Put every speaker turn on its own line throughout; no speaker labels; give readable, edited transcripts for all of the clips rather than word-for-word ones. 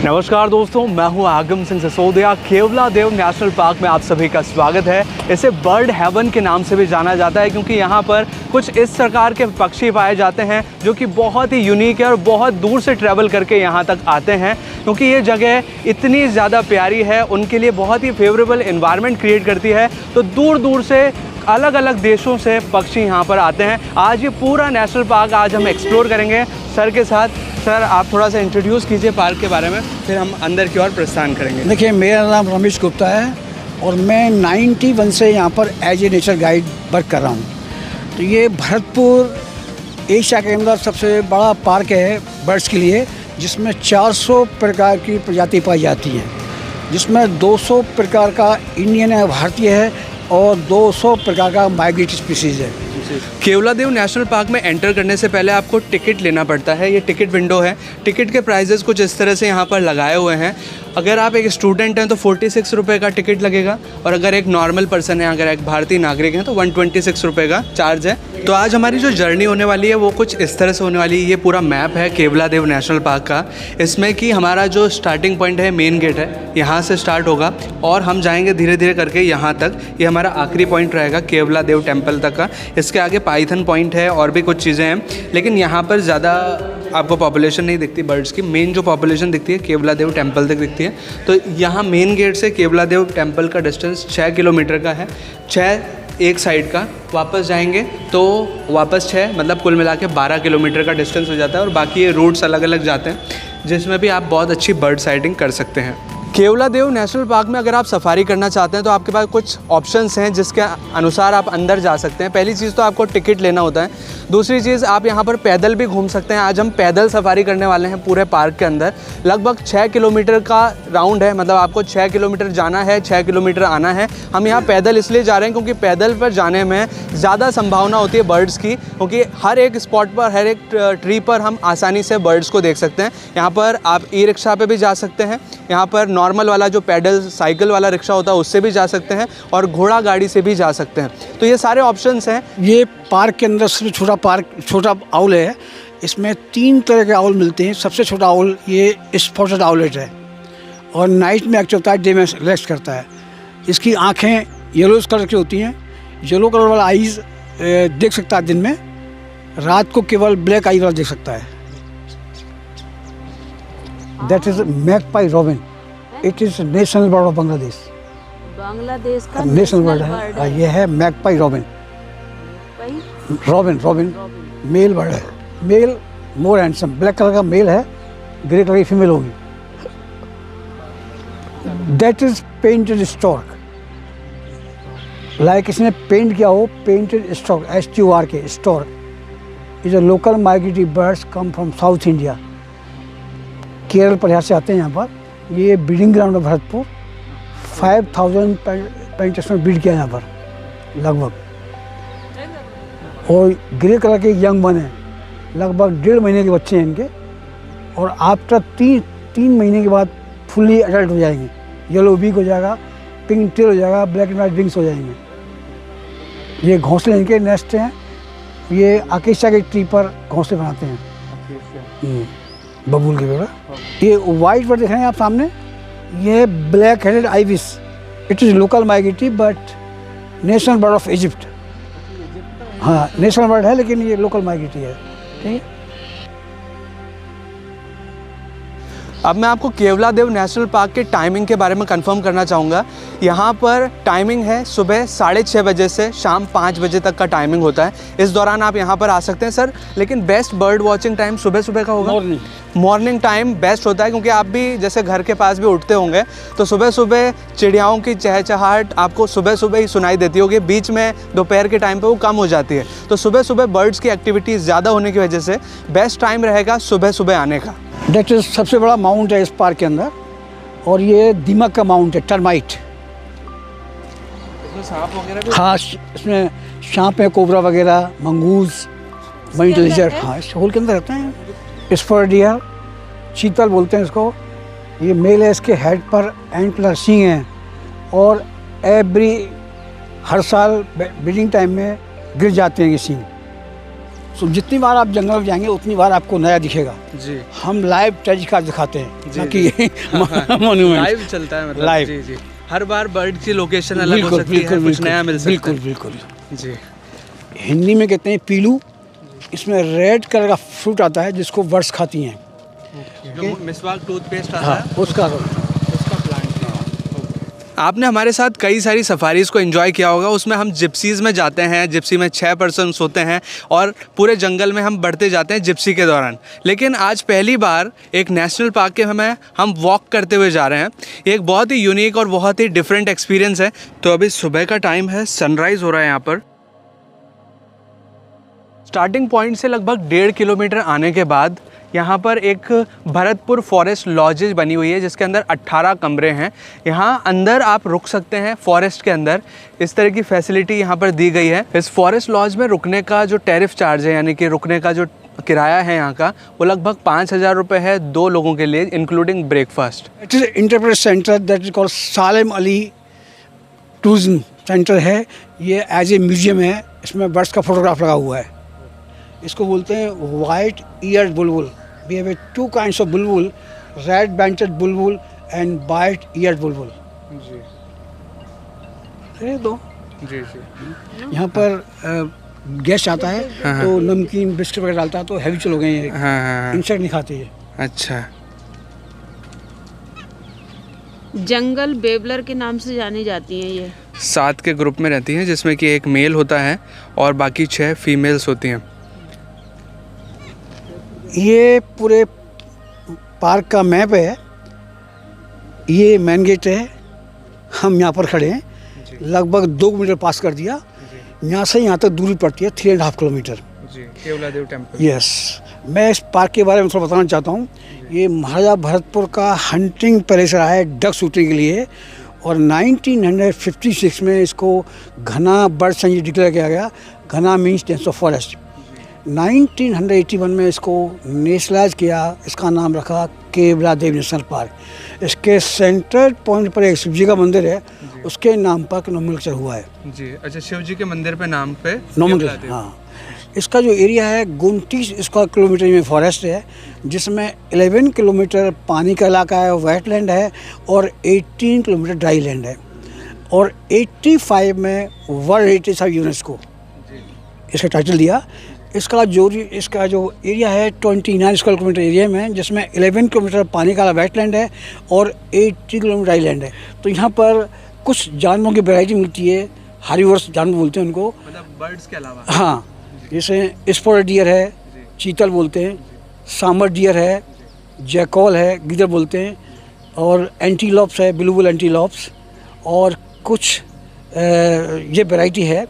नमस्कार दोस्तों, मैं हूं आगम सिंह सिसोदिया। केवलादेव नेशनल पार्क में आप सभी का स्वागत है। इसे बर्ड हेवन के नाम से भी जाना जाता है क्योंकि यहाँ पर कुछ इस प्रकार के पक्षी पाए जाते हैं जो कि बहुत ही यूनिक है और बहुत दूर से ट्रैवल करके यहाँ तक आते हैं क्योंकि ये जगह इतनी ज़्यादा प्यारी है, उनके लिए बहुत ही फेवरेबल एनवायरनमेंट क्रिएट करती है। तो दूर दूर से अलग अलग देशों से पक्षी यहाँ पर आते हैं। आज ये पूरा नेशनल पार्क आज हम एक्सप्लोर करेंगे सर के साथ। सर, आप थोड़ा सा इंट्रोड्यूस कीजिए पार्क के बारे में, फिर हम अंदर की ओर प्रस्थान करेंगे।
देखिए, मेरा नाम रमेश गुप्ता है और मैं 91 से यहाँ पर as a nature guide work कर रहा हूँ। तो ये भरतपुर एशिया के अंदर सबसे बड़ा पार्क है बर्ड्स के लिए, जिसमें 400 प्रकार की प्रजाति पाई जाती हैं, जिसमें 200 प्रकार का इंडियन है, भारतीय है, और 200 प्रकार का माइग्रेटरी स्पीसीज़ है।
केवलादेव नेशनल पार्क में एंटर करने से पहले आपको टिकट लेना पड़ता है। ये टिकट विंडो है। टिकट के प्राइजेस कुछ इस तरह से यहाँ पर लगाए हुए हैं। अगर आप एक स्टूडेंट हैं तो 46 रुपये का टिकट लगेगा, और अगर एक नॉर्मल पर्सन है, अगर एक भारतीय नागरिक हैं तो 126 रुपये का चार्ज है। तो आज हमारी जो जर्नी होने वाली है वो कुछ इस तरह से होने वाली है। ये पूरा मैप है केवलादेव नेशनल पार्क का। इसमें कि हमारा जो स्टार्टिंग पॉइंट है, मेन गेट है, यहाँ से स्टार्ट होगा और हम जाएंगे धीरे धीरे करके यहाँ तक। ये हमारा आखिरी पॉइंट रहेगा केवलादेव टेम्पल तक का। इसके आगे पाइथन पॉइंट है और भी कुछ चीज़ें हैं, लेकिन यहाँ पर ज़्यादा आपको पॉपुलेशन नहीं दिखती बर्ड्स की। मेन जो पॉपुलेशन दिखती है केवलादेव टेम्पल तक दिखती है। तो यहाँ मेन गेट से केवलादेव टेम्पल का डिस्टेंस 6 किलोमीटर का है। 6 एक साइड का, वापस जाएंगे तो वापस 6, मतलब कुल मिला के 12 किलोमीटर का डिस्टेंस हो जाता है। और बाकी ये रूट्स अलग अलग जाते हैं जिसमें भी आप बहुत अच्छी बर्ड साइटिंग कर सकते हैं। केवलादेव नेशनल पार्क में अगर आप सफारी करना चाहते हैं तो आपके पास कुछ ऑप्शंस हैं जिसके अनुसार आप अंदर जा सकते हैं। पहली चीज़ तो आपको टिकट लेना होता है। दूसरी चीज़, आप यहाँ पर पैदल भी घूम सकते हैं। आज हम पैदल सफारी करने वाले हैं पूरे पार्क के अंदर। लगभग 6 किलोमीटर का राउंड है, मतलब आपको 6 किलोमीटर जाना है, 6 किलोमीटर आना है। हम यहाँ पैदल इसलिए जा रहे हैं क्योंकि पैदल पर जाने में ज़्यादा संभावना होती है बर्ड्स की, क्योंकि हर एक स्पॉट पर, हर एक ट्री पर हम आसानी से बर्ड्स को देख सकते हैं। यहाँ पर आप ई रिक्शा पर भी जा सकते हैं, यहाँ पर नॉर्मल वाला जो पैडल साइकिल वाला रिक्शा होता है उससे भी जा सकते हैं, और घोड़ा गाड़ी से भी जा सकते हैं। तो ये सारे ऑप्शंस हैं।
ये पार्क के अंदर सबसे छोटा आउल है। इसमें 3 तरह के आउल मिलते हैं। सबसे छोटा आउल ये स्पॉटेड आउलेट है और नाइट में एक्टिव होता है, डे में रेस्ट करता है। इसकी आँखें येलो कलर की होती हैं। येलो कलर वाला आइज़ देख सकता है दिन में, रात को केवल ब्लैक आई वाला देख सकता है। That is magpie robin. It is national bird of Bangladesh का नेशनल बर्ड है। ये है magpie robin. Robin male bird है। Male more handsome, black colour का मेल है, ग्रे कलर की फीमेल होगी। That is painted stork. Like इसने पेंट किया हो, painted stork, STORK। Stork is a local migratory birds come from south India. Kerala Prayag से आते हैं यहाँ पर। ये ब्रीडिंग ग्राउंड है भरतपुर। 5000 पेंटर्स में ब्रीड किया यहाँ पर लगभग। और ग्रे कलर के यंग वन हैं, लगभग 1.5 महीने के बच्चे हैं इनके, और आफ्टर 3 महीने के बाद फुल्ली एडल्ट हो जाएंगे। येलो बीक हो जाएगा, पिंक टेल हो जाएगा, ब्लैक एंड वाइट विंग्स हो जाएंगे। ये घोंसले इनके नेस्ट हैं। ये अकेशिया के ट्री पर घोंसले बनाते हैं, बबूल के तरह। ये वाइट बर्ड देख रहे हैं आप सामने, ये black headed ibis. It is local migratory but national bird of Egypt. हाँ, नेशनल बर्ड है लेकिन ये लोकल माइग्रेटरी है। ठीक है।
अब मैं आपको केवलादेव नेशनल पार्क के टाइमिंग के बारे में कंफर्म करना चाहूँगा। यहाँ पर टाइमिंग है सुबह 6:30 बजे से शाम 5 बजे तक का टाइमिंग होता है। इस दौरान आप यहाँ पर आ सकते हैं सर, लेकिन बेस्ट बर्ड वॉचिंग टाइम सुबह का होगा। मॉर्निंग टाइम बेस्ट होता है क्योंकि आप भी जैसे घर के पास भी उठते होंगे तो सुबह चिड़ियाओं की चहचहाहट आपको सुबह ही सुनाई देती होगी। बीच में दोपहर के टाइम पे वो कम हो जाती है। तो सुबह बर्ड्स की एक्टिविटीज़ ज़्यादा होने की वजह से बेस्ट टाइम रहेगा सुबह आने का।
दैट इज सबसे बड़ा माउंट है इस पार्क के अंदर, और ये दीमक का माउंट है, टर्माइट।
इसमें सांप वगैरह भी?
हाँ, इसमें सांप है, कोबरा वगैरह, मंगूस, मनी लिजर्ड। हाँ, इस होल के अंदर रहते हैं। स्पर्डियर, चीतल बोलते हैं इसको। ये मेल है, इसके हेड पर एंटलर सींग हैं, और हर साल ब्रीडिंग टाइम में गिर जाते हैं ये सींग। सो जितनी बार आप जंगल में जाएंगे उतनी बार आपको नया दिखेगा
जी।
हम लाइव टेलीकास्ट दिखाते हैं
जी,
ना कि मोन्यूमेंट
लाइव चलता है, मतलब
लाइव।
जी जी। हर बार बर्ड की लोकेशन अलग हो
बिल्कुल
सकती है,
बिल्कुल
कुछ नया मिल सकता
बिल्कुल
है।
बिल्कुल
जी
हिंदी में कहते हैं पीलू। इसमें रेड कलर का फ्रूट आता है जिसको बर्ड्स खाती हैं।
जो मिसवाक टूथपेस्ट आता
हाँ
है
उसका
उसका प्लांट है। आपने हमारे साथ कई सारी सफारीज़ को एंजॉय किया होगा। उसमें हम जिप्सीज़ में जाते हैं, जिप्सी में 6 पर्सन्स होते हैं और पूरे जंगल में हम बढ़ते जाते हैं जिप्सी के दौरान। लेकिन आज पहली बार एक नेशनल पार्क के हम वॉक करते हुए जा रहे हैं। ये एक बहुत ही यूनिक और बहुत ही डिफरेंट एक्सपीरियंस है। तो अभी सुबह का टाइम है, सनराइज़ हो रहा है यहाँ पर। स्टार्टिंग पॉइंट से लगभग 1.5 किलोमीटर आने के बाद यहाँ पर एक भरतपुर फॉरेस्ट लॉजेज बनी हुई है जिसके अंदर 18 कमरे हैं। यहाँ अंदर आप रुक सकते हैं फॉरेस्ट के अंदर, इस तरह की फैसिलिटी यहाँ पर दी गई है। इस फॉरेस्ट लॉज में रुकने का जो टैरिफ चार्ज है, यानी कि रुकने का जो किराया है यहाँ का, वो लगभग 5,000 रुपये है 2 लोगों के लिए, including breakfast.
It is interpret centre that is called Salem Ali tourism centre है। ये एज ए म्यूजियम है। इसमें बर्ड्स का फोटोग्राफ लगा हुआ है। इसको बोलते हैं white eared Bulbul. We have 2 kinds of Bulbul, red बैंटेड Bulbul and white eared बुलबुल।
जी
ये दो
जी जी।
यहाँ पर गेस्ट आता है तो नमकीन बिस्किट वगैरह डालता है, तो हैवी चलो गए ये।
हाँ।
इंसेक्ट नहीं खाते ये।
अच्छा।
जंगल बेबलर के नाम से जानी जाती हैं ये।
7 के ग्रुप में रहती हैं जिसमें कि एक मेल होता है और बाकी 6 फीमेल्स होती हैं।
ये पूरे पार्क का मैप है। ये मेन गेट है। हम यहाँ पर खड़े हैं। लगभग 2 किलोमीटर पास कर दिया। यहाँ से यहाँ तक दूरी पड़ती है 3.5 किलोमीटर।
जी, केवलादेव टेम्पल।
यस। मैं इस पार्क के बारे में थोड़ा बताना चाहता हूँ। ये महाराजा भरतपुर का हंटिंग पैलेस रहा है डक शूटिंग के लिए, और 1956 में इसको घना बर्ड सेंचुरी डिक्लेयर किया गया। घना मीन्स डेंस ऑफ फॉरेस्ट। 1981 में इसको नेशनलाइज किया। इसका नाम रखा केवलादेव नेशनल पार्क। इसके सेंट्रल पॉइंट पर एक शिव जी का मंदिर है, उसके नाम पर नोमेनक्लेचर हुआ है।
जी अच्छा, शिव जी के मंदिर पे नाम पे
नोमेनक्लेचर। हाँ। इसका जो एरिया है 29 स्क्वायर किलोमीटर में फॉरेस्ट है, जिसमें 11 किलोमीटर पानी का इलाका है, वेटलैंड है, और 18 किलोमीटर ड्राई लैंड है। और 85 में वर्ल्ड हेरिटेज साइट यूनेस्को इसका टाइटल दिया। इसका जो एरिया है 29 स्क्वायर किलोमीटर एरिया में, जिसमें 11 किलोमीटर पानी का वेटलैंड है और 80 किलोमीटर ड्राई लैंड है। तो यहाँ पर कुछ जानवरों की वैरायटी मिलती है। हार्बीवोरस जानवर बोलते हैं उनको,
मतलब बर्ड्स के अलावा।
हाँ, जैसे स्पॉटेड डियर है, चीतल बोलते हैं, सांबर डियर है, जैकॉल है, गिदर बोलते हैं, और एंटीलॉप्स है, ब्लू एंटीलॉप्स, और कुछ ये वैरायटी है।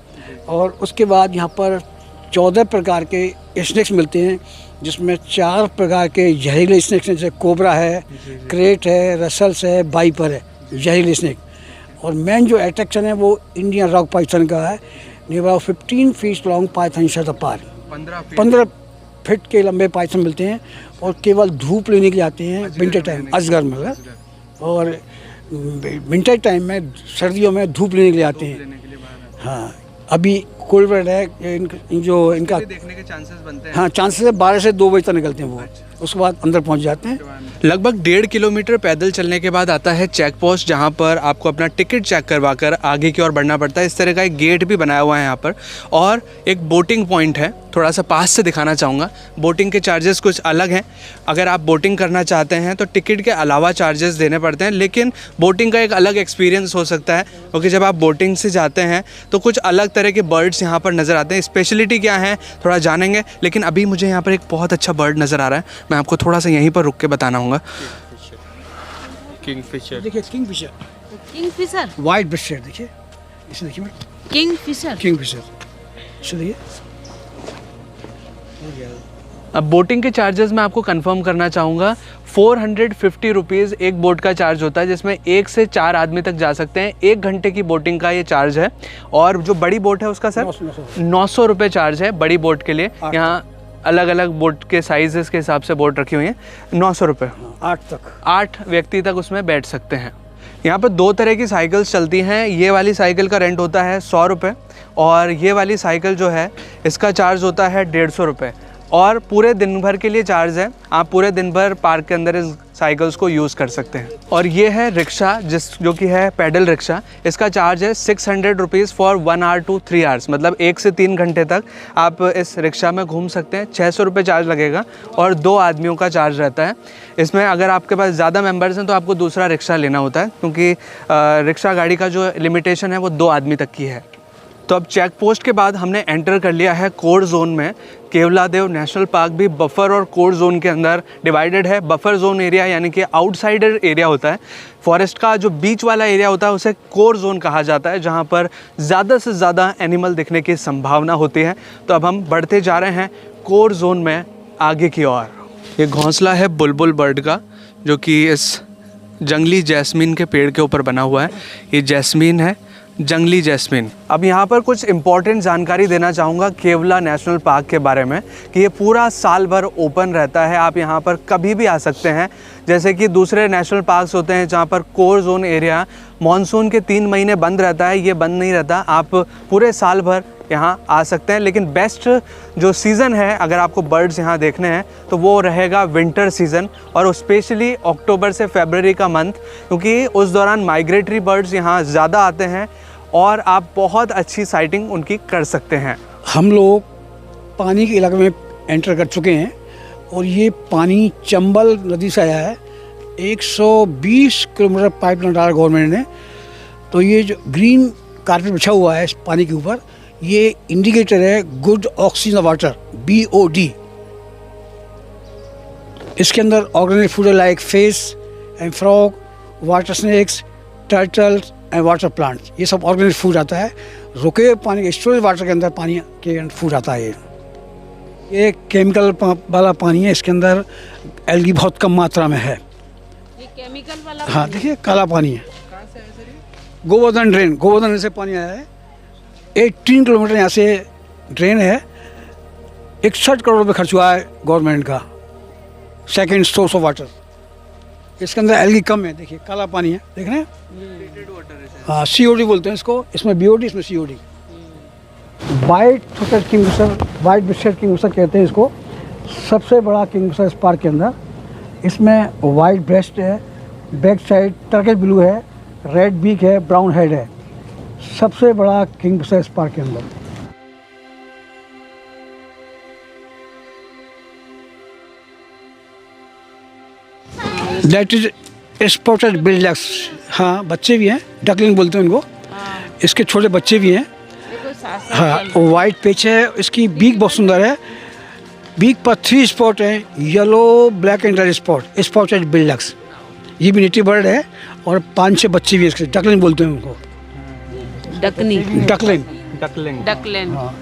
और उसके बाद यहाँ पर 14 प्रकार के स्नेक्स मिलते हैं, जिसमें 4 प्रकार के जहरीले स्नेक्स हैं, जैसे कोबरा है, क्रेट है, रसल्स है, बाइपर है, जहरीले स्नेक। और मेन जो अट्रैक्शन है वो इंडियन रॉक पाइथन का है। नियर 15 फीट लॉन्ग पाइथन शट पार 15 फीट के लंबे पाइथन मिलते हैं, और केवल धूप लेने के लिए आते हैं विंटर टाइम, अजगर में। और विंटर टाइम में, सर्दियों में धूप लेने के लिए आते हैं। हाँ, अभी कोल्ड वेदर है, इनका
देखने के चांसेस बनते हैं।
हाँ, चांसेस है 12 से 2 बजे तक निकलते हैं वो। उसके बाद अंदर पहुंच जाते हैं।
लगभग 1.5 किलोमीटर पैदल चलने के बाद आता है चेक पोस्ट, जहाँ पर आपको अपना टिकट चेक करवाकर आगे की ओर बढ़ना पड़ता है। इस तरह का एक गेट भी बनाया हुआ है यहाँ पर, और एक बोटिंग पॉइंट है। थोड़ा सा पास से दिखाना चाहूँगा। बोटिंग के चार्जेस कुछ अलग हैं। अगर आप बोटिंग करना चाहते हैं तो टिकट के अलावा चार्जेस देने पड़ते हैं, लेकिन बोटिंग का एक अलग एक्सपीरियंस हो सकता है, क्योंकि जब आप बोटिंग से जाते हैं तो कुछ अलग तरह के बर्ड्स यहाँ पर नज़र आते हैं। स्पेशलिटी क्या है थोड़ा जानेंगे, लेकिन अभी मुझे यहाँ पर एक बहुत अच्छा बर्ड नज़र आ रहा है। मैं आपको थोड़ा सा यहीं पर रुक के बताना होगा।
किंगफिशर देखिए, किंगफिशर,
किंगफिशर,
वाइट ब्रेस्टेड देखिए, इसे देखिए,
किंगफिशर,
किंगफिशर इसे देखिए।
अब बोटिंग के चार्जेस मैं आपको कंफर्म करना चाहूँगा। 450 रुपीज़ एक बोट का चार्ज होता है, जिसमें 1 से 4 आदमी तक जा सकते हैं। 1 घंटे की बोटिंग का ये चार्ज है। और जो बड़ी बोट है उसका सर 900 रुपये चार्ज है बड़ी बोट के लिए। यहाँ अलग अलग बोट के साइजेस के हिसाब से बोट रखी हुई हैं। 900 रुपये,
8 तक,
8 व्यक्ति तक उसमें बैठ सकते हैं। यहाँ पर दो तरह की साइकिल्स चलती हैं। ये वाली साइकिल का रेंट होता है 100 रुपये और ये वाली साइकिल जो है इसका चार्ज होता है 150 रुपये और पूरे दिन भर के लिए चार्ज है। आप पूरे दिन भर पार्क के अंदर इस साइकिल्स को यूज़ कर सकते हैं। और ये है रिक्शा जो कि है पैडल रिक्शा। इसका चार्ज है 600 rupees for 1 hour to 3 hours, मतलब 1 से 3 घंटे तक आप इस रिक्शा में घूम सकते हैं। 600 रुपये चार्ज लगेगा और 2 आदमियों का चार्ज रहता है। इसमें अगर आपके पास ज़्यादा मेंबर्स हैं तो आपको दूसरा रिक्शा लेना होता है, क्योंकि रिक्शा गाड़ी का जो लिमिटेशन है वो 2 आदमी तक की है। तो अब चेक पोस्ट के बाद हमने एंटर कर लिया है कोर जोन में। केवलादेव नेशनल पार्क भी बफर और कोर जोन के अंदर डिवाइडेड है। बफर जोन एरिया यानी कि आउटसाइडर एरिया होता है। फॉरेस्ट का जो बीच वाला एरिया होता है उसे कोर जोन कहा जाता है, जहाँ पर ज़्यादा से ज़्यादा एनिमल दिखने की संभावना होती है। तो अब हम बढ़ते जा रहे हैं कोर जोन में आगे की ओर। ये घोंसला है बुलबुल बर्ड का, जो कि इस जंगली जैस्मीन के पेड़ के ऊपर बना हुआ है। ये जैस्मीन है, जंगली जैस्मीन। अब यहाँ पर कुछ इम्पॉर्टेंट जानकारी देना चाहूँगा केवला नेशनल पार्क के बारे में कि ये पूरा साल भर ओपन रहता है। आप यहाँ पर कभी भी आ सकते हैं। जैसे कि दूसरे नेशनल पार्क्स होते हैं जहाँ पर कोर जोन एरिया मॉनसून के 3 महीने बंद रहता है, ये बंद नहीं रहता। आप पूरे साल भर यहाँ आ सकते हैं। लेकिन बेस्ट जो सीज़न है अगर आपको बर्ड्स यहाँ देखने हैं तो वो रहेगा विंटर सीज़न, और स्पेशली अक्टूबर से फरवरी का मंथ, क्योंकि उस दौरान माइग्रेटरी बर्ड्स यहाँ ज़्यादा आते हैं और आप बहुत अच्छी साइटिंग उनकी कर सकते हैं।
हम लोग पानी के इलाके में एंटर कर चुके हैं और ये पानी चंबल नदी से आया है। 120 किलोमीटर पाइपलाइन डाला गवर्नमेंट ने। तो ये जो ग्रीन कारपेट बिछा हुआ है इस पानी के ऊपर, ये इंडिकेटर है गुड ऑक्सीजन वाटर, BOD। इसके अंदर organic food like fish and frog, water snakes, turtles and water plants, ये सब ऑर्गेनिक फूड आता है। रुके हुए पानी के स्टोरेज वाटर के अंदर पानी के फूड आता है। ये केमिकल वाला पानी है, इसके अंदर एल्गी बहुत कम मात्रा में है।
ये केमिकल वाला
हाँ देखिए काला पानी है। गोवर्धन ड्रेन से पानी आया है। 18 किलोमीटर यहाँ से ड्रेन है। 61 करोड़ रुपये खर्च हुआ है गवर्नमेंट का। Second source of water. इसके अंदर एल्गी कम है, देखिए काला पानी है, देख रहे हैं। हाँ COD बोलते हैं इसको, इसमें BOD, इसमें COD। वाइट ब्रेस्टेड किंगफिशर कहते हैं इसको। सबसे बड़ा किंगफिशर इस पार्क के अंदर। इसमें वाइट ब्रेस्ट है, बैक साइड टर्किश ब्लू है, रेड बीक है, ब्राउन हेड है। सबसे बड़ा किंगफिशर इस पार्क के अंदर। That is spotted bill ducks. हाँ बच्चे भी हैं, डकलिंग बोलते हैं उनको। इसके छोटे बच्चे भी हैं। हाँ वाइट पेच है, इसकी बीक बहुत सुंदर है। बीक पर 3 स्पॉट हैं, yellow, black and red spot, spotted bill ducks. ये भी नेटिव बर्ड है और 5-6 बच्चे भी हैं इसके। डकलिंग बोलते हैं उनको। डकलिंग। हाँ।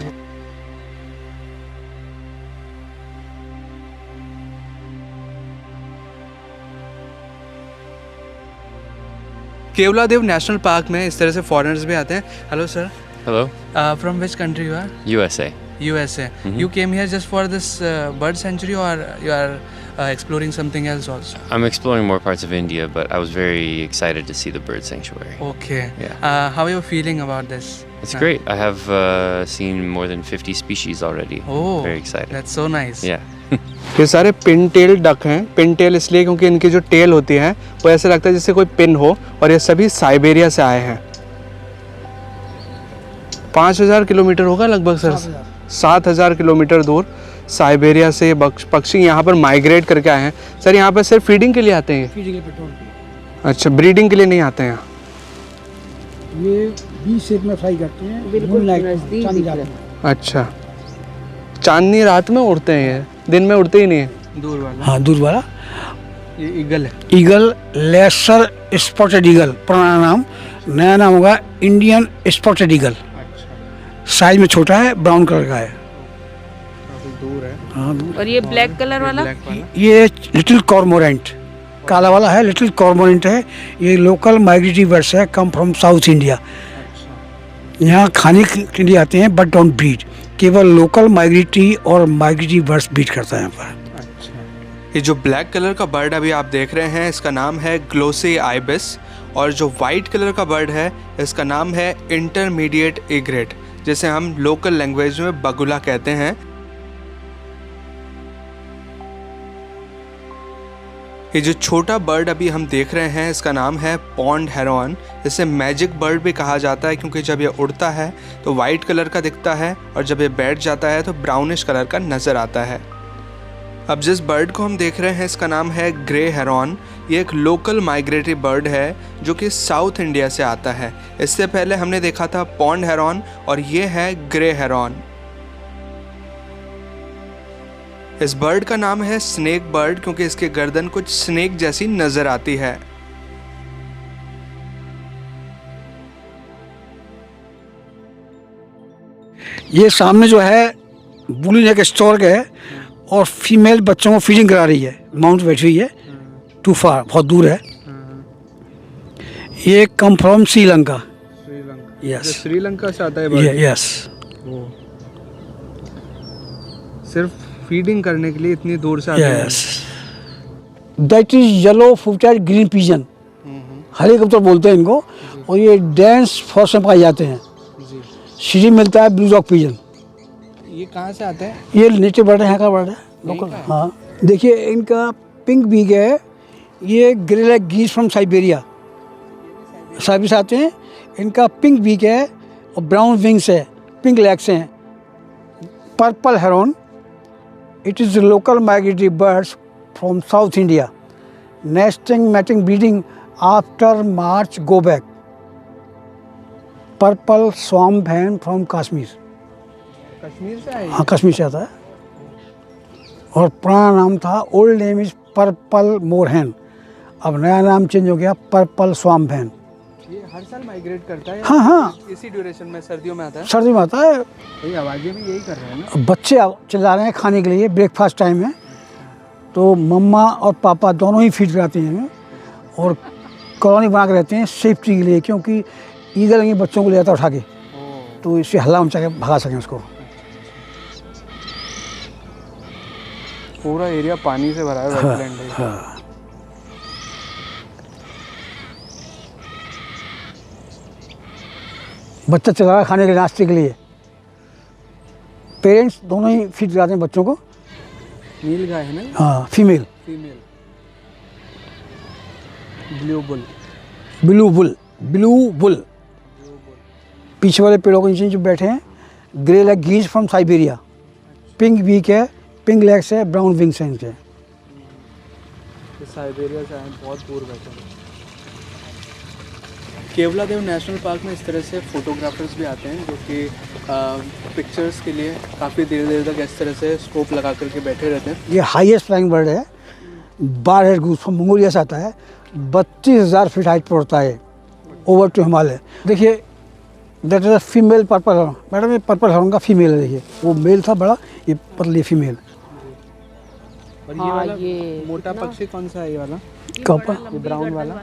केवलादेव नेशनल पार्क में इस तरह से फॉरेनर्स भी आते हैं। Hello sir.
Hello,
from which country you are?
USA.
USA. You came here just for this bird sanctuary, or you are exploring something else also?
I'm exploring more parts of India, but I was very excited to see the bird sanctuary.
Okay.
Yeah.
How are you feeling about this?
It's great. I have seen more than 50 species already.
Oh,
very excited.
That's so nice.
Yeah.
ये सारे pin tell duck हैं। Pin tell इसलिए क्योंकि इनकी जो tell होती है वो ऐसे लगता है जैसे कोई पिन हो, और ये सभी साइबेरिया से आए हैं। 5000 किलोमीटर होगा लगभग सर। 7000 किलोमीटर दूर साइबेरिया से ये पक्षी यहाँ पर माइग्रेट करके आए हैं। सर यहाँ पर सिर्फ फीडिंग के लिए आते हैं?
फीडिंग के पेट्रोल पे।
अच्छा, ब्रीडिंग के लिए नहीं आते हैं यहाँ?
ये बी शेप में फ्लाई करते हैं, बिल्कुल चांदनी रात में।
अच्छा, चांदनी रात में उड़ते हैं, ये दिन में उड़ते ही नहीं है। दूर वाला? हाँ
दूर वाला।
ये ईगल है।
ईगल, लेसर स्पॉटेड ईगल पुराना नाम, नया नाम होगा इंडियन स्पॉटेड ईगल। साइज में छोटा है, ब्राउन कलर का है।
दूर है।
हाँ दूर।
और ये ब्लैक कलर वाला?
ये लिटिल कॉर्मोरेंट, काला वाला है, लिटिल कॉर्मोरेंट है। ये लोकल माइग्रेटरी बर्ड्स है, कम फ्रॉम साउथ इंडिया। यहाँ खाने के लिए आते हैं बट डोंट ब्रीड। केवल लोकल माइग्रेटरी और माइग्रेटरी बर्ड्स ब्रीड करता है यहाँ पर।
ये जो ब्लैक कलर का बर्ड अभी आप देख रहे हैं इसका नाम है ग्लोसी आइबिस, और जो वाइट कलर का बर्ड है इसका नाम है इंटरमीडिएट इग्रेट, जिसे हम लोकल लैंग्वेज में बगुला कहते हैं। ये जो छोटा बर्ड अभी हम देख रहे हैं इसका नाम है पॉन्ड हेरोन। इसे मैजिक बर्ड भी कहा जाता है क्योंकि जब ये उड़ता है तो वाइट कलर का दिखता है और जब ये बैठ जाता है तो ब्राउनिश कलर का नज़र आता है। अब जिस बर्ड को हम देख रहे हैं इसका नाम है ग्रे हेरॉन। ये एक लोकल माइग्रेटरी बर्ड है जो कि साउथ इंडिया से आता है। इससे पहले हमने देखा था पॉन्ड हेरॉन और ये है ग्रे हेरॉन। इस बर्ड का नाम है स्नेक बर्ड क्योंकि इसकी गर्दन कुछ स्नेक जैसी नजर आती है।
ये सामने जो है बुली नेक स्टॉर्क है और फीमेल बच्चों को फीडिंग करा रही है। माउंट बैठी हुई है, टू फार, बहुत दूर है। ये come from Sri Lanka. Yes,
Sri Lanka से आता है बर्ड।
यस,
सिर्फ फीडिंग करने के लिए इतनी दूर से आते हैं।
Yes. That is yellow footed green pigeon, हरे कबूतर बोलते हैं इनको, और ये डेंस फॉरेस्ट में पाए जाते हैं। सीढ़ी मिलता है ब्लू रॉक पिजन।
ये कहाँ से आता है?
ये नेटिव बर्ड है, यहाँ का बर्ड है, लोकल। हाँ, देखिए इनका पिंक बीक है। ये grey leg geese from Siberia, Siberia से आते हैं। इनका पिंक बीक है और ब्राउन विंग्स है, पिंक लेग्स हैं। Purple heron, it is local migratory birds from south India. Nesting, mating, breeding after March go back. Purple swamp Hahn from Kashmir.
Kashmir से आए?
हाँ, कश्मीर से आता है। और पुराना नाम था, ओल्ड नेम इज पर्पल मोरहैन। अब नया नाम चेंज हो गया, पर्पल स्वैम्प हैन।
ये हर साल माइग्रेट करता है?
हाँ हाँ,
इसी ड्यूरेशन में सर्दियों में आता है?
सर्दी में आता है।
ये आवाज़ें भी यही कर रहे हैं ना?
बच्चे चिल्ला रहे हैं खाने के लिए, ब्रेकफास्ट टाइम है, तो मम्मा और पापा दोनों ही फीड कराते हैं हमें। और कॉलोनी बना के रहते हैं सेफ्टी के लिए, क्योंकि ईगल ये बच्चों को ले जाता है उठा के, तो इससे हल्ला मचा के भगा सकें उसको।
पूरा एरिया पानी से भरा है, वेटलैंड है।
हाँ। बच्चा चला रहा है खाने के नाश्ते के लिए। पेरेंट्स दोनों ही फीड कराते हैं बच्चों को।
नील गाय है ना?
हाँ, female.
Female blue bull.
Blue bull, blue bull. पीछे वाले पेड़ों के नीचे जो बैठे हैं, grey leg geese from Siberia. Pink beak है, पिंक लेग्स है, ब्राउन विंग्स हैं इनके।
साइबेरिया से आए, बहुत दूर बैठे हैं। केवलादेव नेशनल पार्क में इस तरह से फोटोग्राफर्स भी आते हैं जो कि पिक्चर्स के लिए काफ़ी देर देर तक इस तरह से स्कोप लगा करके बैठे रहते हैं।
ये हाईएस्ट फ्लाइंग बर्ड है, बार हेड गूस फ्रॉम मंगोलिया से आता है। 32,000 फीट हाइट पर होता है, ओवर टू हिमालय। देखिए, that is a female purple heron. Madam, ये पर्पल हेरॉन का फीमेल है। देखिए, वो मेल था बड़ा, ये पतली फीमेल।
और ये वाला मोटा पक्षी कौन सा है? ये वाला
कपा,
ये ब्राउन वाला?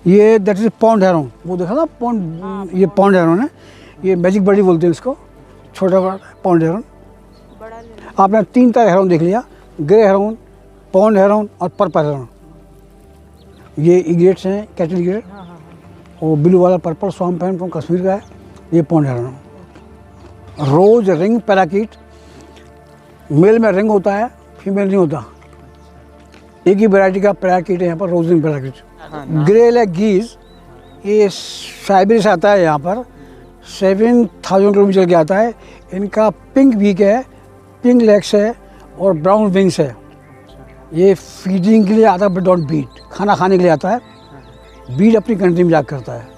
ये दैट इज पॉन्ड हेरॉन। वो देखा ना पॉन्ड, ये पॉन्ड हेरॉन है। ये मैजिक बर्ड बोलते हैं इसको, छोटा बड़ा पॉन्ड हेरॉन। आपने 3 तरह हेरॉन देख लिया, ग्रे हेरॉन, पॉन्ड हेरॉन और पर्पल हेरॉन। ये इग्रेट्स हैं, कैटल इग्रेट। और ब्लू वाला purple swamp Hahn from Kashmir का है, ये pond heron. Rose ring parakeet, male में रिंग होता है, फीमेल नहीं होता। एक ही वैरायटी का पैराकीट है यहाँ पर, रोज रिंग पैराकीट। ग्रे लेग गीज, ये साइबेरिया से आता है यहाँ पर, 7,000 किलोमीटर चल के आता है। इनका पिंक बीक है, पिंक लेग्स है और ब्राउन विंग्स है। ये फीडिंग के लिए आता है, बट डोंट बीट। खाना खाने के लिए आता है, बीट अपनी कंट्री में जाकर करता है।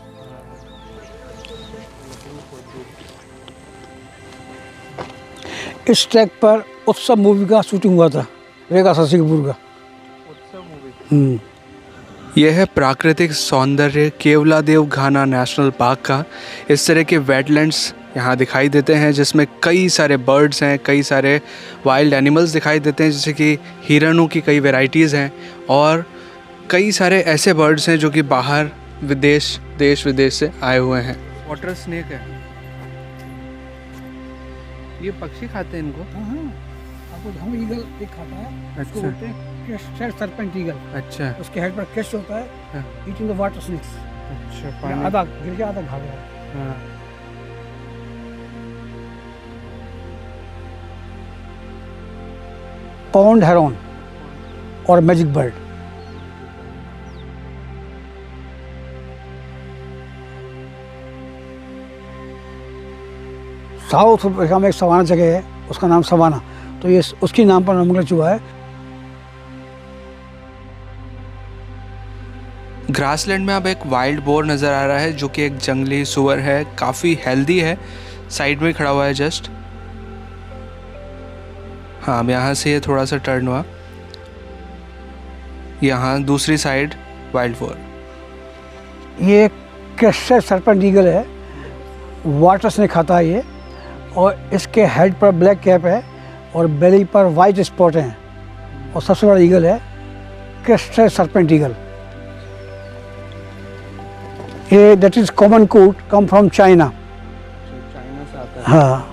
इस ट्रैक पर उत्सव मूवी का शूटिंग हुआ था, रेखा शशि कपूर का।
यह है प्राकृतिक सौंदर्य केवलादेव घाना नेशनल पार्क का। इस तरह के वेटलैंड्स यहाँ दिखाई देते हैं जिसमें कई सारे बर्ड्स हैं, कई सारे वाइल्ड एनिमल्स दिखाई देते हैं, जैसे कि हिरणों की कई वैरायटीज़ हैं और कई सारे ऐसे बर्ड्स हैं जो कि बाहर देश विदेश से आए हुए हैं। वाटर स्नेक है, ये पक्षी खाते हैं इनको।
आपको ईगल एक खाता है,
अच्छा।
क्रेस्टेड सर्पेंट ईगल,
अच्छा
उसके हेड पर क्रेस्ट होता है,
हाँ।
Eating the water snakes.
अच्छा
आधा गिर के आधा भाग गया।
हाँ।
पॉन्ड हेरॉन और मैजिक बर्ड। साउथ अफ्रीका में एक सवाना जगह है, उसका नाम सवाना, तो ये उसकी नाम पर नामकरण हुआ है।
ग्रासलैंड में अब एक वाइल्ड बोर नज़र आ रहा है जो कि एक जंगली सुअर है, काफ़ी हेल्दी है, साइड में खड़ा हुआ है जस्ट। हाँ, अब यहाँ से ये थोड़ा सा टर्न हुआ, यहाँ दूसरी साइड वाइल्ड बोर।
ये क्रेस्टेड सर्पेंट ईगल है, वाटर स्नेक खाता है ये, और इसके हेड पर ब्लैक कैप है और बेली पर वाइट स्पॉट हैं, और सबसे बड़ा ईगल है क्रेस्टेड सर्पेंट ईगल। ये दैट इज कॉमन कूट, कम फ्रॉम चाइना।
चाइना से आता है।
हाँ,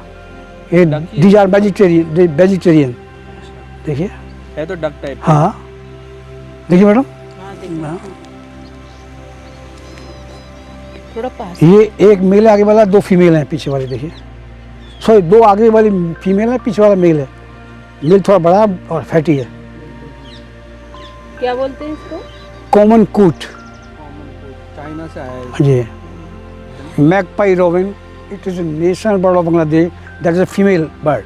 ये दीज आर वेजिटेरियन। देखिए
है तो डक टाइप।
हाँ, देखिए मैडम,
हाँ, देखो। थोड़ा पास।
ये एक मेल है आगे वाला, दो फीमेल हैं पीछे वाले। देखिए, सॉरी, दो आगे वाली फीमेल है, पीछे वाला मेल है। मेल थोड़ा बड़ा और फैटी है।
क्या बोलते हैं इसको?
कॉमन कूट।
चाइना से आया है।
जी। Magpie robin, it is national bird of Bangladesh, that is a female bird.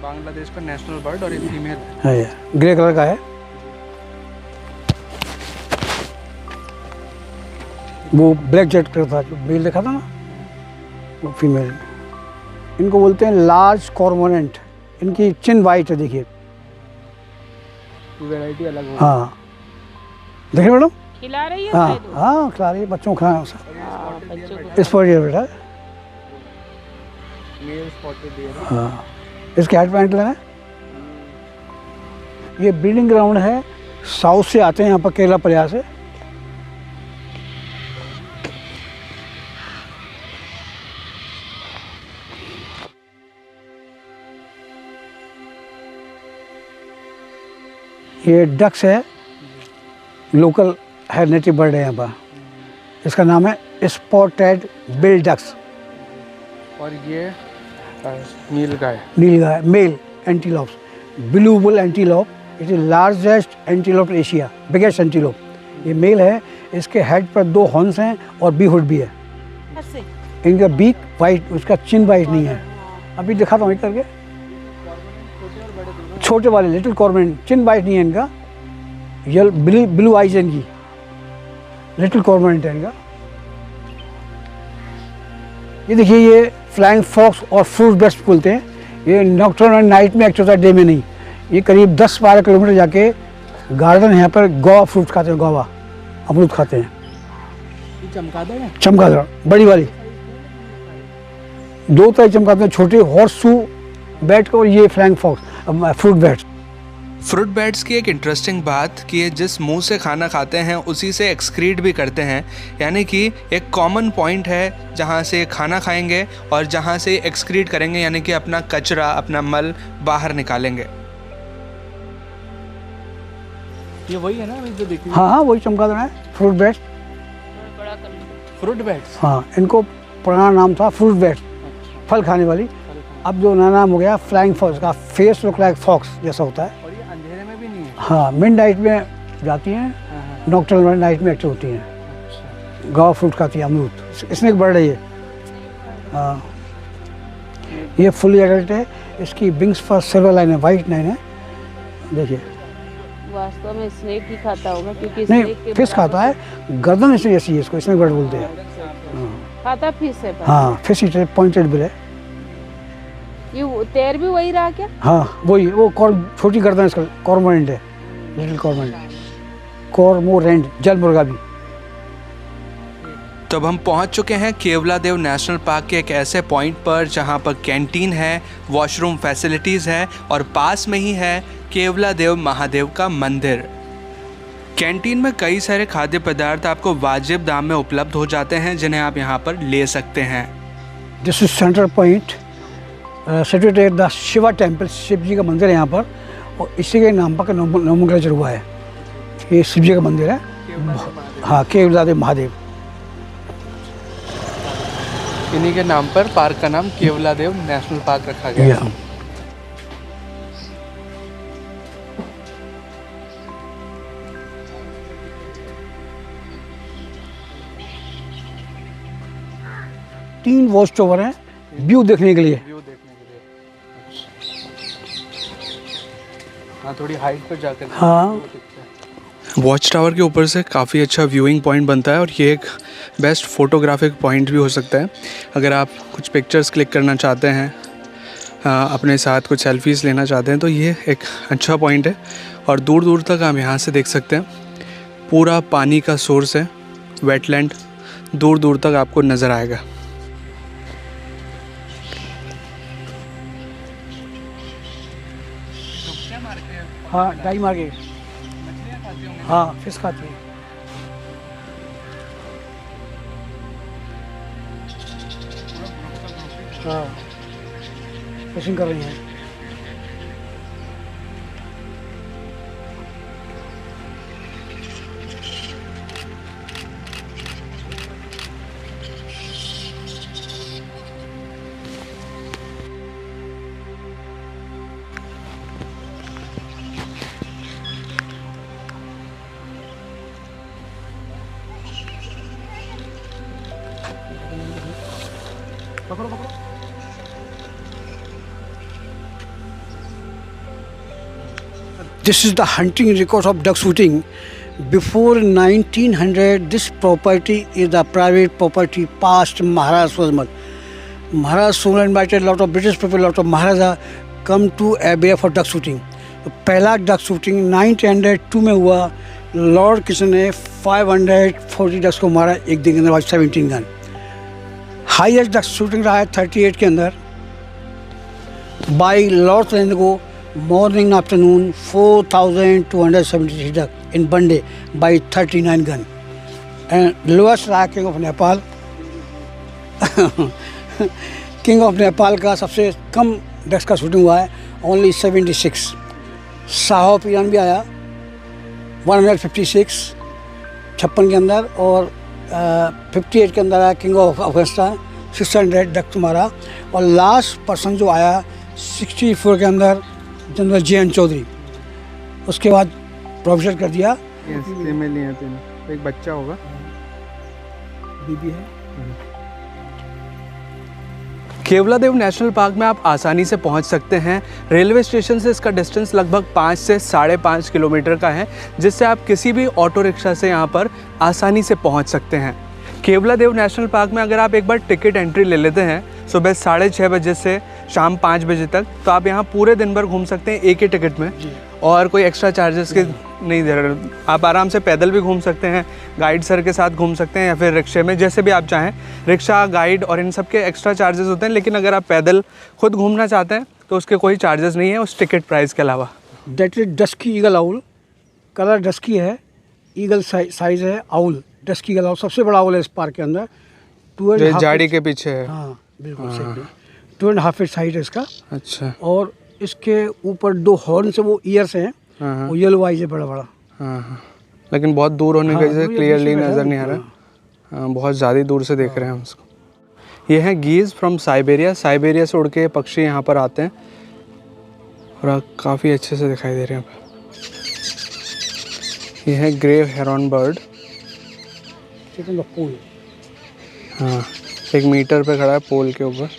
Bangladesh का नेशनल बर्ड और ये फीमेल है।
है, ग्रे कलर का है। वो ब्लैक जेट का था, जो मेल देखा था ना, वो फीमेल। इनको बोलते हैं लार्ज कॉर्मोनेंट। इनकी चिन वाइट है, देखिए।
वैरायटी अलग हो।
हाँ, देखिए मैडम।
खिला रही है
हाँ
शायद वो?
हाँ, खिला रही है, बच्चों को खिलाना है उसे।
हाँ, बच्चों को।
इस पर ये बेटा।
Male spotted deer.
हाँ, इसके हेड पैंट लेना है। ये ब्रीडिंग ग्राउंड है, साउथ से आते हैं यहाँ पर, केरला प्रयाग से। ये डक्स है, लोकल है, नेटिव बर्ड है यहाँ पर। इसका नाम है स्पॉटेड बिल डक्स।
और ये nilgai.
Nilgai, male antelopes, blue bull antelope. It is largest antelope Asia, biggest antelope. ये मेल है, इसके हेड पर दो हॉर्न्स हैं और बी हुड भी है।
ऐसे?
इनका बीक वाइट, उसका चिन वाइट नहीं है। अभी दिखाता हूँ करके। छोटे वाले लिटिल कॉर्मोरेंट, चिन वाइट नहीं है इनका, ब्लू आइज है इनकी, लिटिल कॉर्मोरेंट है इनका। ये देखिए, ये फ्लाइंग फॉक्स और फ्रूट बेस्ट बोलते हैं। ये नॉक्टर्न और नाइट में एक्टिव होता है, डे में नहीं। ये करीब 10-12 किलोमीटर जाके गार्डन है, यहाँ पर गोवा फ्रूट खाते हैं, गोवा अमरूद खाते हैं।
चमगादड़ है।
चमगादड़ बड़ी वाली, दो तरह चमगादड़, छोटे हॉर्सू बैट को, और ये flying fox fruit bats.
Fruit bats की एक इंटरेस्टिंग बात कि ये जिस मुंह से खाना खाते हैं उसी से एक्सक्रीट भी करते हैं, यानी कि एक कॉमन पॉइंट है जहाँ से खाना खाएंगे और जहाँ से एक्सक्रीट करेंगे, यानी कि अपना कचरा, अपना मल बाहर निकालेंगे। ये वही है ना जो देखी?
हाँ हाँ, वही चमगादड़ है, फ्रूट बैट्स।
बड़ा कर लो।
Fruit bats.
हाँ, इनको पुराना नाम था फ्रूट बैट्स, फल खाने वाली। अब जो नया नाम हो गया फ्लाइंग फॉक्स। का फेस लुक लाइक फॉक्स जैसा होता है।
और ये अंधेरे में भी नहीं है।
हाँ, मिड नाइट में जाती हैं, नॉक्टर्नल नाइट में एक्टिव होती हैं।
अच्छा।
गावा फ्रूट खाती है, अमरूद। स्नेक बर्ड है ये। हाँ, ये फुली एडल्ट है। इसकी विंग्स पर सिल्वर लाइन है, वाइट लाइन है, देखिए।
वास्तव में स्नेक ही खाता होगा, क्योंकि
नहीं,
स्नेक के
फिश खाता है, गर्दन इसमें ऐसी है, इसको स्नेक बर्ड बोलते हैं।
खाता फिश है पर।
हाँ, फिश ईटर, पॉइंटेड बिल है।
ये तैर भी वही रहा क्या?
हाँ, वही, वो छोटी गर्दन इसका कॉर्मोरेंट है, लिटिल कॉर्मोरेंट, कॉर्मोरेंट, जल मुर्गा भी।
तो अब हम पहुंच चुके हैं केवलादेव नेशनल पार्क के एक ऐसे पॉइंट पर जहां पर कैंटीन है, वॉशरूम फैसिलिटीज़ है और पास में ही है केवलादेव महादेव का मंदिर। कैंटीन में कई सारे खाद्य पदार्थ आपको वाजिब दाम में उपलब्ध हो जाते हैं, जिन्हें आप यहां पर ले सकते हैं।
This is centre point, situated the Shiva temple. Shiv ji का मंदिर है यहाँ पर, और इसी के नाम पर नोमेनक्लेचर हुआ है। ये शिव जी का मंदिर है, हाँ, केवलादेव महादेव।
इन्हीं के नाम पर पार्क का नाम केवलादेव नेशनल पार्क रखा गया है।
तीन वॉच टावर हैं व्यू देखने के लिए।
व्यू देखने के लिए, हाँ, थोड़ी हाइट पर जाकर
हाँ,
वॉच टावर के ऊपर से काफ़ी अच्छा व्यूइंग पॉइंट बनता है और ये एक बेस्ट फोटोग्राफिक पॉइंट भी हो सकता है। अगर आप कुछ पिक्चर्स क्लिक करना चाहते हैं, अपने साथ कुछ सेल्फीज़ लेना चाहते हैं, तो ये एक अच्छा पॉइंट है। और दूर दूर तक आप यहाँ से देख सकते हैं, पूरा पानी का सोर्स है, वेटलैंड दूर दूर तक आपको नज़र आएगा।
हाँ, डाई मार के, हाँ, फिश खाती है। हाँ, फिशिंग कर रही हैं। पकड़ो पकड़ो। This is the hunting record of duck shooting. Before 1900, this property is the private property past Maharaj Swaziman. Maharaj Swaziman invited a lot of British people, a lot of Maharaja come to area for duck shooting. पहला duck shooting 1902 में हुआ। Lord Kishan ने 540 ducks को मारा एक दिन के अंदर, 17 गन। हाईएस्ट डक शूटिंग रहा है 38 के अंदर बाई लॉर्ड लैंड को morning afternoon 4273 duck in one day by 39 gun. And lowest रहा king of Nepal. King of Nepal का सबसे कम डक्स का शूटिंग हुआ है, ओनली 76। शाह पिरान भी आया 156 56 के अंदर, और 58 के अंदर आया किंग ऑफ अफगानिस्तान 600 डक मारा। और लास्ट पर्सन जो आया 64 के अंदर जनरल JN चौधरी, उसके बाद प्रोफेसर कर दिया।
फीमेल नहीं है, तीनों, एक बच्चा होगा,
बीबी है।
केवलादेव नेशनल पार्क में आप आसानी से पहुंच सकते हैं। रेलवे स्टेशन से इसका डिस्टेंस लगभग 5 से 5.5 किलोमीटर का है, जिससे आप किसी भी ऑटो रिक्शा से यहां पर आसानी से पहुंच सकते हैं। केवलादेव नेशनल पार्क में अगर आप एक बार टिकट एंट्री ले लेते हैं सुबह 6:30 बजे से शाम 5 बजे तक, तो आप यहाँ पूरे दिन भर घूम सकते हैं एक ही टिकट में, और कोई एक्स्ट्रा चार्जेस के नहीं दे रहे। आप आराम से पैदल भी घूम सकते हैं, गाइड सर के साथ घूम सकते हैं, या फिर रिक्शे में, जैसे भी आप चाहें। रिक्शा, गाइड और इन सब के एक्स्ट्रा चार्जेस होते हैं, लेकिन अगर आप पैदल खुद घूमना चाहते हैं तो उसके कोई चार्जेस नहीं है उस टिकट प्राइस के अलावा।
That is dusky eagle owl, colour dusky है, ईगल साइज है, आउल डस्की ईगल आउल सबसे बड़ा आउल है इस पार्क के अंदर।
जो झाड़ी के पीछे है।
हाँ बिल्कुल सही। 2.5 फीट हाइट है इसका।
अच्छा।
और इसके ऊपर 2 हॉर्न से वो ईयर्स हैं, वो येलो आइज है बड़ा बड़ा।
हाँ, लेकिन बहुत दूर होने की वजह से क्लियरली नज़र नहीं आ रहा। हाँ, बहुत ज़्यादा दूर से देख रहे हैं हम उसको। ये हैं गीज़ फ्रॉम साइबेरिया। साइबेरिया से उड़ के पक्षी यहाँ पर आते हैं और काफ़ी अच्छे से दिखाई दे रहे हैं। ये है ग्रे हेरॉन बर्ड। हाँ, 1 मीटर पे खड़ा है पोल के ऊपर।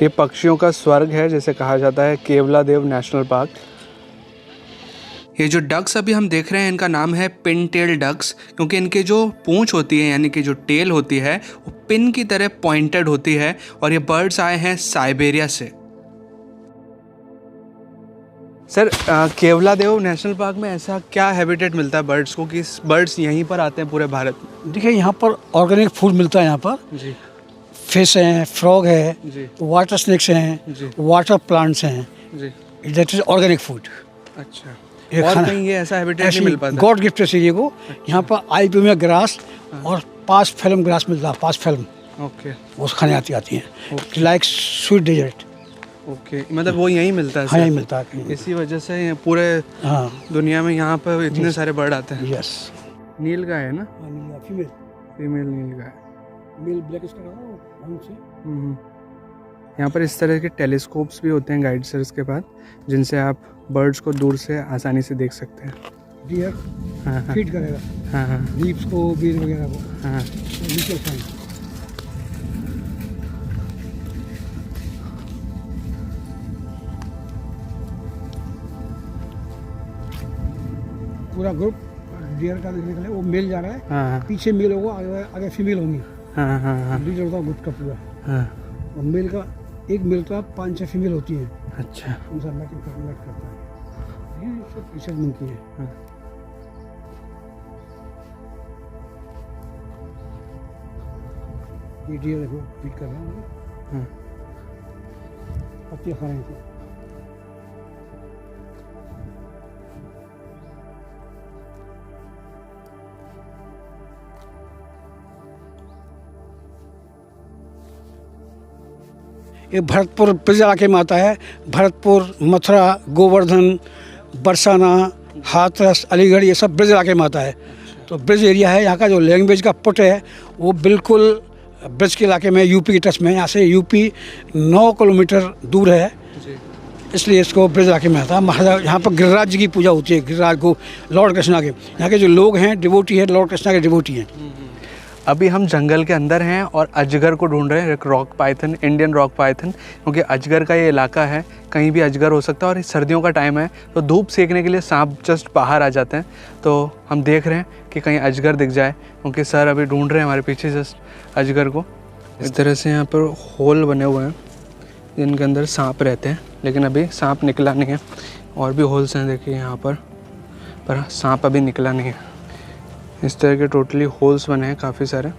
ये पक्षियों का स्वर्ग है जिसे कहा जाता है केवलादेव नेशनल पार्क। ये जो डक्स अभी हम देख रहे हैं इनका नाम है पिन टेल डक्स, क्योंकि इनके जो पूंछ होती है यानी कि जो टेल होती है वो पिन की तरह पॉइंटेड होती है, और ये बर्ड्स आए हैं साइबेरिया से। सर, केवलादेव नेशनल पार्क में ऐसा क्या हैबिटेट मिलता है बर्ड्स को कि बर्ड्स यहीं पर आते हैं पूरे भारत में?
देखिए यहाँ पर ऑर्गेनिक फूड मिलता है। यहाँ पर
जी,
फिश हैं, फ्रॉग है,
जी,
वाटर स्नेक्स हैं,
जी,
वाटर प्लांट्स हैं।
जी।
That is organic food.
अच्छा,
ये
और
खाना
कहीं ये ऐसा हैबिटेट नहीं मिल पाता?
गॉड गिफ्ट है को। यहाँ पर आईपी में ग्रास और 5 फिल्म ग्रास मिलता है, 5 फिल्म
ओके,
वो खाने आती हैं, लाइक स्वीट डेजर्ट।
ओके, मतलब वो यहीं मिलता है
हाँ, यहीं
सिर्फ?
मिलता है कहीं।
इसी वजह से ये पूरे
हाँ,
दुनिया में यहाँ पर इतने सारे बर्ड आते हैं।
यस।
नील गाय है ना?
फीमेल
फीमेल नील गाय।
मेल ब्लैक इसका रहा से।
यहाँ पर इस तरह के टेलीस्कोप्स भी होते हैं गाइडर्स के पास, जिनसे आप बर्ड्स को दूर से आसानी से देख सकते हैं।
डियर
हाँ हाँ
फीड करेगा
हाँ हाँ
लीव्स को, बेल वगैरह को।
हाँ।
नीचे फाइन। पूरा ग्रुप डियर का देखने के लिए वो मेल जा रहा है,
हाँ हाँ
पीछे मेल होगा, आगे आगे फीमेल होंगी।
हाँ हाँ हाँ
लीडर होता है ग्रुप का पूरा।
हाँ।
और मेल का एक मेल का 5-6 फीमेल होती हैं,
अच्छा।
उनसे मैटिंग करता है। ये सब रिसर्च मंकी है।
हाँ।
ये डियर देखो फीड कर रहे हैं,
हाँ।
पत्तियाँ खा रहे हैं। ये भरतपुर ब्रज इलाके में आता है। भरतपुर, मथुरा, गोवर्धन, बरसाना, हाथरस, अलीगढ़, ये सब ब्रज इलाके में आता है। तो ब्रज एरिया है। यहाँ का जो लैंग्वेज का पुट है वो बिल्कुल ब्रज के इलाके में, यूपी के टच में। यहाँ से यूपी 9 किलोमीटर दूर है, इसलिए इसको ब्रज इलाके में आता है। महाराज यहाँ पर गिरिराज जी की पूजा होती है, गिरिराज को, लॉर्ड कृष्णा के। यहाँ के जो लोग हैं डिवोटी है, लॉर्ड कृष्णा के डिवोटी हैं।
अभी हम जंगल के अंदर हैं और अजगर को ढूंढ रहे हैं, एक rock Python, Indian rock Python, क्योंकि अजगर का ये इलाका है, कहीं भी अजगर हो सकता है। और सर्दियों का टाइम है तो धूप सेकने के लिए सांप जस्ट बाहर आ जाते हैं। तो हम देख रहे हैं कि कहीं अजगर दिख जाए, क्योंकि सर अभी ढूंढ रहे हैं हमारे पीछे जस्ट अजगर को। इस तरह से यहाँ पर होल बने हुए हैं जिनके अंदर सांप रहते हैं, लेकिन अभी सांप निकला नहीं है। और भी होल्स हैं देखिए यहाँ पर सांप अभी निकला नहीं है। इस तरह के टोटली होल्स बने हैं काफ़ी सारे,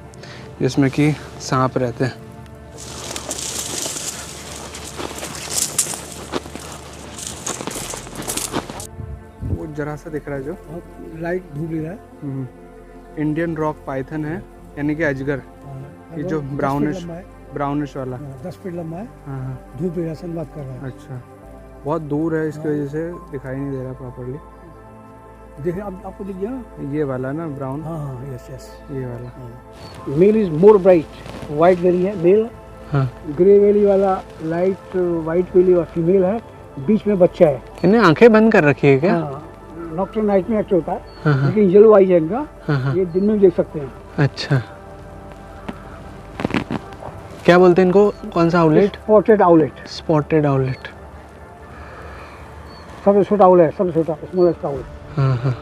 जिसमें कि सांप रहते हैं। वो जरा सा दिख रहा है जो
लाइट धूप ले रहा है।
इंडियन रॉक पाइथन है, यानी कि अजगर, ये जो ब्राउनिश वाला
10 फीट लंबा है।
हाँ हाँ।
धूप ले रहा है, सनबाथ कर रहा है।
अच्छा, बहुत दूर है, इसकी वजह से दिखाई नहीं दे रहा प्रॉपरली।
देखिए अब आपको दिख गया ना,
ये वाला ना ब्राउन।
हाँ हाँ, यस यस।
ये वाला
male is more bright, white very है मेल।
हाँ।
ग्रे वेली वाला लाइट वाइट वेली वाला फीमेल है, बीच में बच्चा है।
इन्हें आंखें बंद कर रखी है क्या?
हाँ, नॉक्टर्न नाइट में एक्टिव होता है।
हाँ, हाँ।
लेकिन येलो आई है इनका।
हाँ, हाँ।
ये दिन में भी देख सकते हैं।
अच्छा, क्या बोलते हैं इनको, कौन सा owlet?
Spotted owlet.
Spotted owlet.
सबसे छोटा आउल है, सबसे छोटा स्मॉलेस्ट आउल।
हाँ हाँ।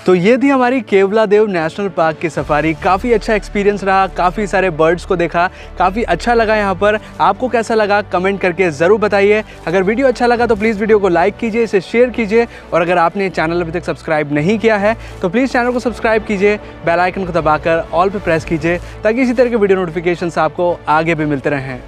तो ये थी हमारी केवला देव नेशनल पार्क की सफारी। काफ़ी अच्छा एक्सपीरियंस रहा, काफ़ी सारे बर्ड्स को देखा, काफ़ी अच्छा लगा यहाँ पर। आपको कैसा लगा कमेंट करके ज़रूर बताइए। अगर वीडियो अच्छा लगा तो प्लीज़ वीडियो को लाइक कीजिए, इसे शेयर कीजिए, और अगर आपने चैनल अभी तक सब्सक्राइब नहीं किया है तो प्लीज़ चैनल को सब्सक्राइब कीजिए, बेल आइकन को दबाकर ऑल पे प्रेस कीजिए, ताकि इसी तरह के वीडियो नोटिफिकेशन आपको आगे भी मिलते रहें।